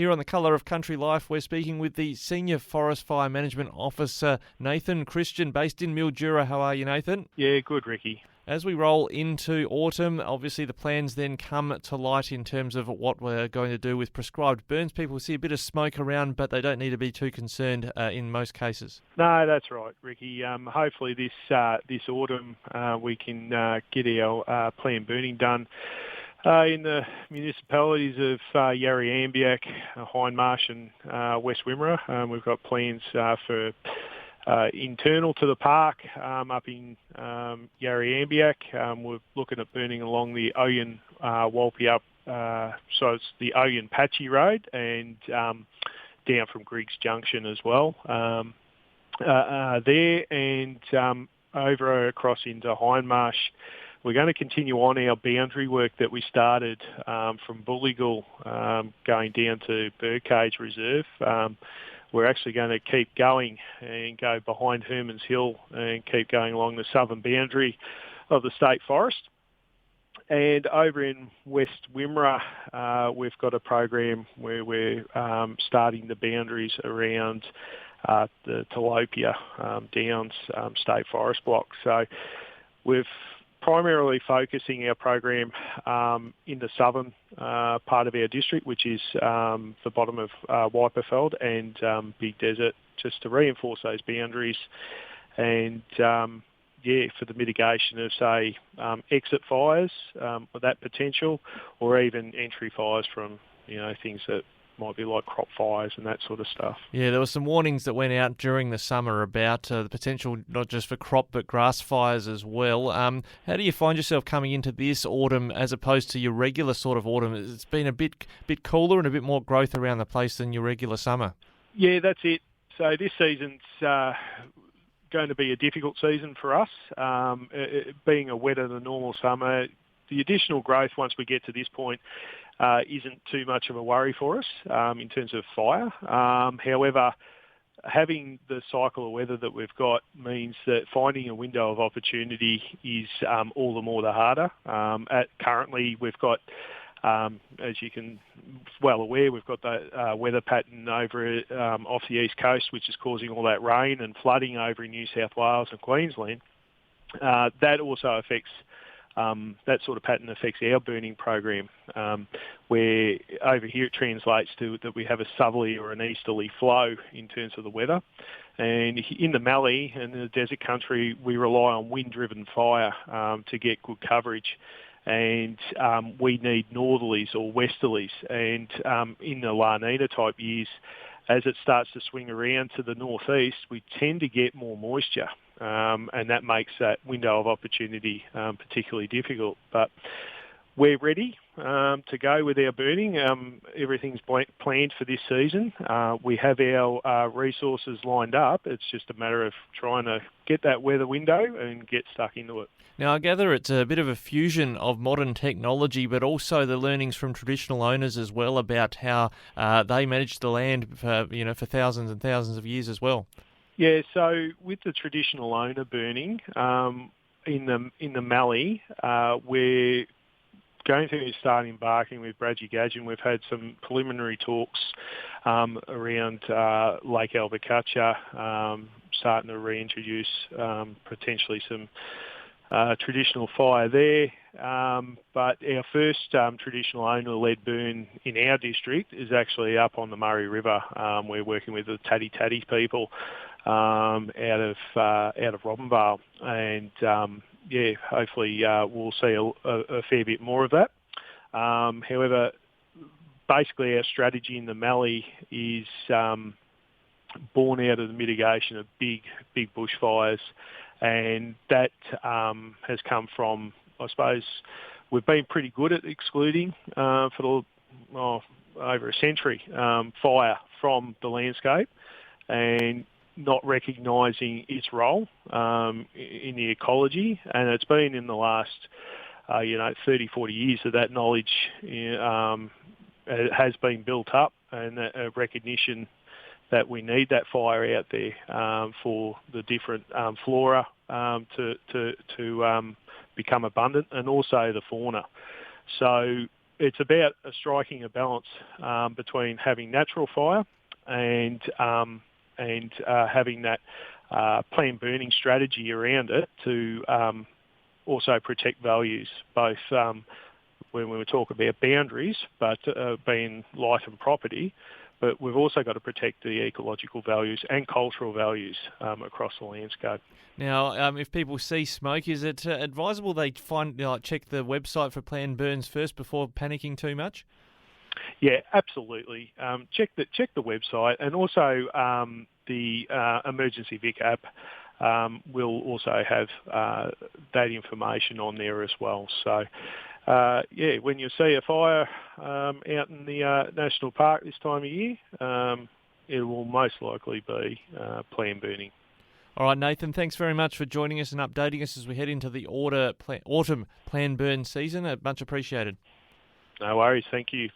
Here on the Colour of Country Life, we're speaking with the Senior Forest Fire Management Officer, Nathan Christian, based in Mildura. How are you, Nathan? Yeah, good, Ricky. As we roll into autumn, obviously the plans then come to light in terms of what we're going to do with prescribed burns. People see a bit of smoke around, but they don't need to be too concerned in most cases. No, that's right, Ricky. Hopefully this autumn we can get our planned burning done in the municipalities of Yarra-Ambiac, Hindmarsh and West Wimmera. We've got plans for internal to the park up in Yarra-Ambiac. We're looking at burning along the Oyen Walpi up, so it's the Oyen Patchy Road, and down from Griggs Junction as well there, and over across into Hindmarsh. We're going to continue on our boundary work that we started from Bulligal going down to Birdcage Reserve. We're actually going to keep going and go behind Herman's Hill and keep going along the southern boundary of the State Forest. And over in West Wimmera, we've got a program where we're starting the boundaries around the Tilapia Downs State Forest block. So we've primarily focusing our program in the southern part of our district, which is the bottom of Weiperfeld and Big Desert, just to reinforce those boundaries and, for the mitigation of, say, exit fires with that potential, or even entry fires from, things that might be like crop fires and that sort of stuff. Yeah, there were some warnings that went out during the summer about the potential not just for crop but grass fires as well. How do you find yourself coming into this autumn as opposed to your regular sort of autumn? It's been a bit cooler and a bit more growth around the place than your regular summer. Yeah, that's it. So this season's going to be a difficult season for us. It being a wetter than normal summer, the additional growth once we get to this point isn't too much of a worry for us in terms of fire. However, having the cycle of weather that we've got means that finding a window of opportunity is all the more the harder. Currently, we've got, as you can well aware, we've got the weather pattern over off the east coast, which is causing all that rain and flooding over in New South Wales and Queensland. That also affects that sort of pattern affects our burning program, where over here it translates to that we have a southerly or an easterly flow in terms of the weather. And in the Mallee and the desert country, we rely on wind-driven fire to get good coverage. And we need northerlies or westerlies. And in the La Nina type years, as it starts to swing around to the northeast, we tend to get more moisture. And that makes that window of opportunity particularly difficult. But we're ready to go with our burning. Everything's planned for this season. We have our resources lined up. It's just a matter of trying to get that weather window and get stuck into it. Now, I gather it's a bit of a fusion of modern technology, but also the learnings from traditional owners as well about how they managed the land for thousands and thousands of years as well. Yeah, so with the traditional owner burning in the Mallee, we're going to start embarking with Bradgee-Gadgin. We've had some preliminary talks around Lake Albucacha, starting to reintroduce potentially some traditional fire there. But our first traditional owner-led burn in our district is actually up on the Murray River. We're working with the Tatty people out of Robinvale, and hopefully we'll see a fair bit more of that. However, basically our strategy in the Mallee is born out of the mitigation of big bushfires, and that has come from, I suppose, we've been pretty good at excluding for over a century fire from the landscape, and not recognising its role in the ecology. And it's been in the last 30, 40 years that knowledge has been built up, and a recognition that we need that fire out there for the different flora to become abundant, and also the fauna. So it's about striking a balance between having natural fire and having that planned burning strategy around it to also protect values, both when we talk about boundaries, but being life and property, but we've also got to protect the ecological values and cultural values across the landscape. Now, if people see smoke, is it advisable they check the website for planned burns first before panicking too much? Yeah, absolutely. Check the website, and also the Emergency Vic app will also have that information on there as well. So, when you see a fire out in the national park this time of year, it will most likely be planned burning. All right, Nathan, thanks very much for joining us and updating us as we head into the autumn planned burn season. Much appreciated. No worries. Thank you.